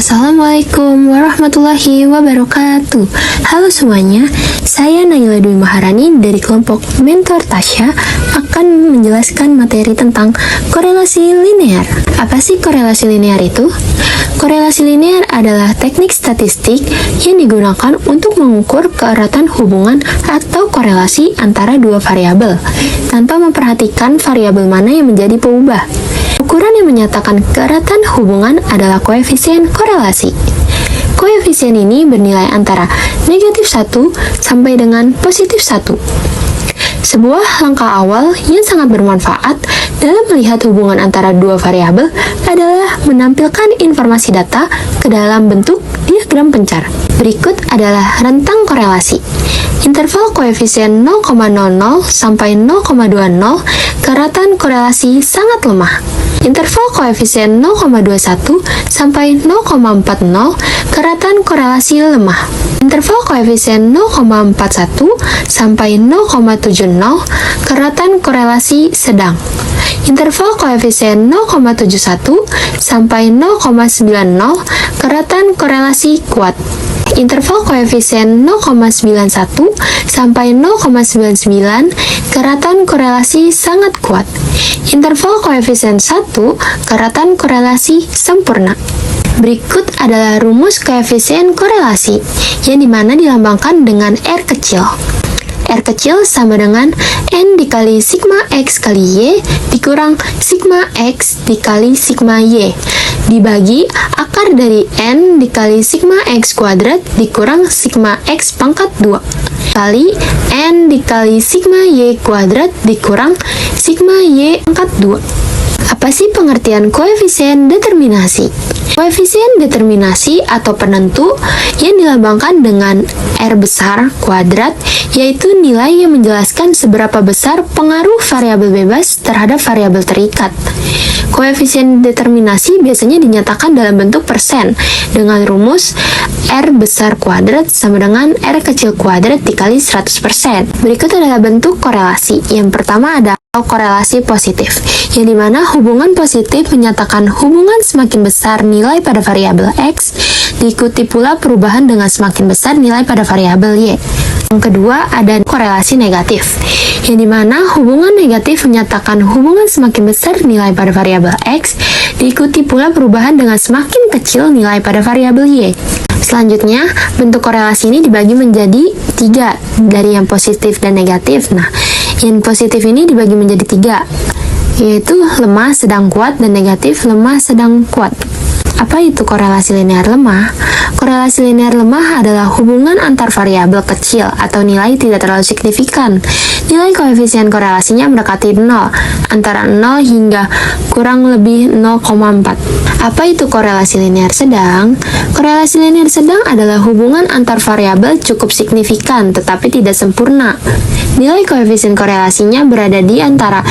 Assalamualaikum warahmatullahi wabarakatuh. Halo semuanya, saya Naila Dwi Maharani dari kelompok Mentor Tasya akan menjelaskan materi tentang korelasi linear. Apa sih korelasi linear itu? Korelasi linear adalah teknik statistik yang digunakan untuk mengukur keeratan hubungan atau korelasi antara dua variabel tanpa memperhatikan variabel mana yang menjadi pengubah. Ukuran yang menyatakan keeratan hubungan adalah koefisien korelasi. Koefisien ini bernilai antara negatif 1 sampai dengan positif 1. Sebuah langkah awal yang sangat bermanfaat dalam melihat hubungan antara dua variabel adalah menampilkan informasi data ke dalam bentuk diagram pencar. Berikut adalah rentang korelasi. Interval koefisien 0,00 sampai 0,20, keeratan korelasi sangat lemah. Interval koefisien 0,21 sampai 0,40, keeratan korelasi lemah. Interval koefisien 0,41 sampai 0,70, keeratan korelasi sedang. Interval koefisien 0,71 sampai 0,90, keeratan korelasi kuat. Interval koefisien 0,91 sampai 0,99, keeratan korelasi sangat kuat. Interval koefisien 1, keeratan korelasi sempurna. Berikut adalah rumus koefisien korelasi, yang dimana dilambangkan dengan R kecil. R kecil sama dengan N dikali sigma X kali Y dikurang sigma X dikali sigma Y dibagi akar dari N dikali sigma X kuadrat dikurang sigma X pangkat 2 kali N dikali sigma Y kuadrat dikurang sigma Y pangkat 2. Apa sih pengertian koefisien determinasi? Koefisien determinasi atau penentu yang dilambangkan dengan R besar kuadrat, yaitu nilai yang menjelaskan seberapa besar pengaruh variabel bebas terhadap variabel terikat. Koefisien determinasi biasanya dinyatakan dalam bentuk persen dengan rumus R besar kuadrat sama dengan R kecil kuadrat dikali 100%. Berikut adalah bentuk korelasi. Yang pertama ada korelasi positif, yang dimana hubungan positif menyatakan hubungan semakin besar nilai pada variabel X, diikuti pula perubahan dengan semakin besar nilai pada variabel Y. Yang kedua ada korelasi negatif, yang dimana hubungan negatif menyatakan hubungan semakin besar nilai pada variabel X, diikuti pula perubahan dengan semakin kecil nilai pada variabel Y. Selanjutnya, bentuk korelasi ini dibagi menjadi 3 dari yang positif dan negatif. Nah, yang positif ini dibagi menjadi 3, yaitu lemah, sedang kuat, dan negatif, lemah, sedang kuat. Apa itu korelasi linear lemah? Korelasi linear lemah adalah hubungan antar variabel kecil atau nilai tidak terlalu signifikan. Nilai koefisien korelasinya mendekati 0, antara 0 hingga kurang lebih 0,4. Apa itu korelasi linear sedang? Korelasi linear sedang adalah hubungan antar variabel cukup signifikan tetapi tidak sempurna. Nilai koefisien korelasinya berada di antara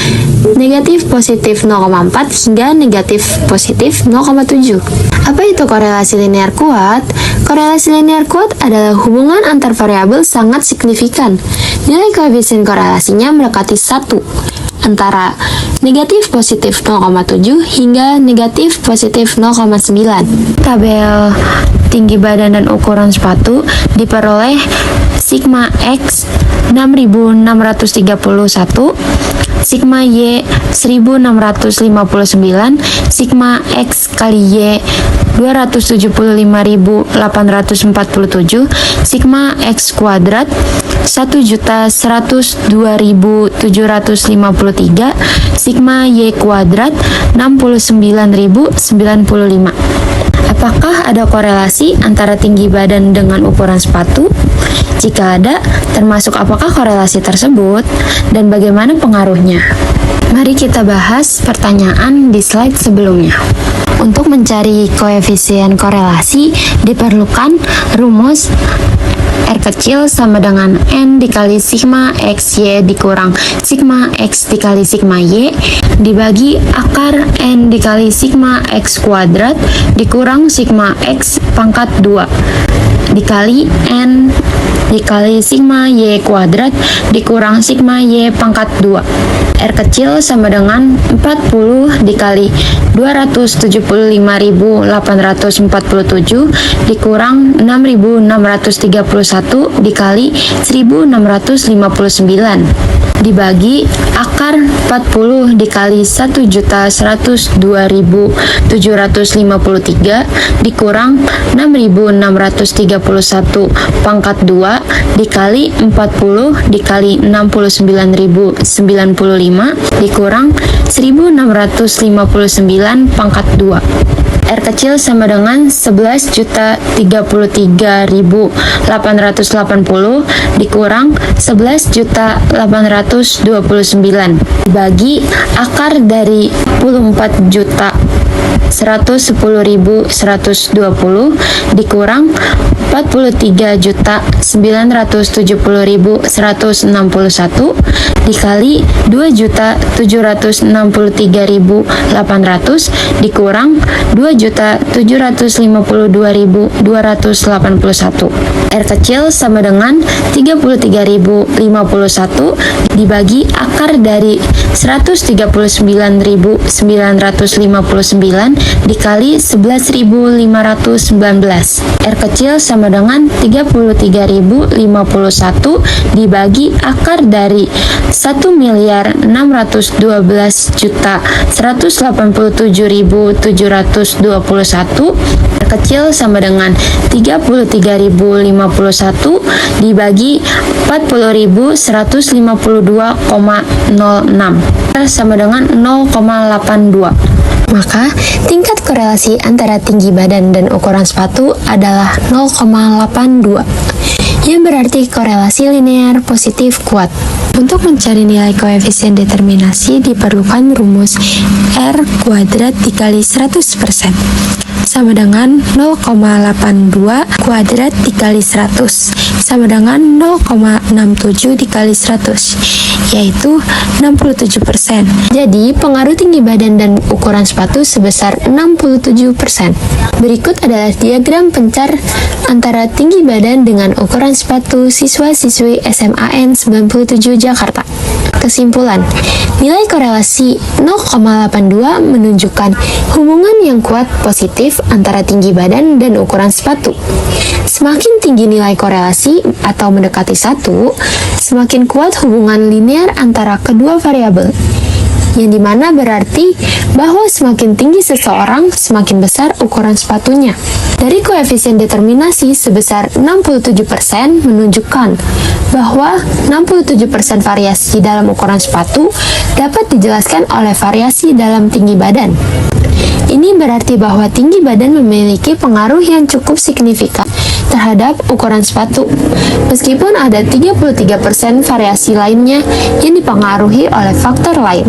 negatif positif 0,4 hingga negatif positif 0,7. Apa itu korelasi linear kuat? Korelasi linear kuat adalah hubungan antar variabel sangat signifikan. Nilai koefisien korelasinya mendekati 1, antara negatif positif 0,7 hingga negatif positif 0,9. Tabel tinggi badan dan ukuran sepatu diperoleh sigma X 6631, sigma Y 1659, sigma X kali Y 275.847, sigma X kuadrat 1.102.753, sigma Y kuadrat 69.095. Apakah ada korelasi antara tinggi badan dengan ukuran sepatu? Jika ada, termasuk apakah korelasi tersebut dan bagaimana pengaruhnya? Mari kita bahas pertanyaan di slide sebelumnya. Untuk mencari koefisien korelasi diperlukan rumus R kecil sama dengan N dikali sigma X Y dikurang sigma X dikali sigma Y dibagi akar N dikali sigma X kuadrat dikurang sigma X pangkat 2 dikali N dikali sigma Y kuadrat dikurang sigma Y pangkat 2. R kecil sama dengan 40 dikali 275.847 dikurang 6.631 dikali 1.659 dibagi akar 40 dikali 1.102.753 dikurang 6.631 pangkat 2 dikali 40 dikali 69.095 dikurang 1.659 pangkat 2. R kecil sama dengan 11.033.880 dikurang 11.829 dibagi akar dari 44.110.120 dikurang 43.970.161 dikali 2.763.800 dikurang 2.752.281. R kecil sama dengan 33.051 dibagi akar dari 139.959 dikali 11.519. R kecil sama dengan 33.051 dibagi akar dari 1.112.187.721. R kecil sama dengan 33.051 dibagi 40.152,06. R sama dengan 0,82. Maka, tingkat korelasi antara tinggi badan dan ukuran sepatu adalah 0,82, yang berarti korelasi linear positif kuat. Untuk mencari nilai koefisien determinasi diperlukan rumus R kuadrat dikali 100% sama dengan 0,82 kuadrat dikali 100 sama dengan 0,67 dikali 100, yaitu 67%. Jadi, pengaruh tinggi badan dan ukuran sepatu sebesar 67%. Berikut adalah diagram pencar antara tinggi badan dengan ukuran sepatu siswa-siswi SMAN 97 Jakarta. Kesimpulan, nilai korelasi 0,82 menunjukkan hubungan yang kuat positif antara tinggi badan dan ukuran sepatu. Semakin tinggi nilai korelasi atau mendekati 1, semakin kuat hubungan linear antara kedua variabel, yang dimana berarti bahwa semakin tinggi seseorang, semakin besar ukuran sepatunya. Dari koefisien determinasi sebesar 67% menunjukkan bahwa 67% variasi dalam ukuran sepatu dapat dijelaskan oleh variasi dalam tinggi badan. Ini berarti bahwa tinggi badan memiliki pengaruh yang cukup signifikan terhadap ukuran sepatu, meskipun ada 33% variasi lainnya yang dipengaruhi oleh faktor lain.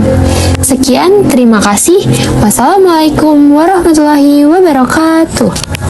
Sekian, terima kasih. Wassalamualaikum warahmatullahi wabarakatuh.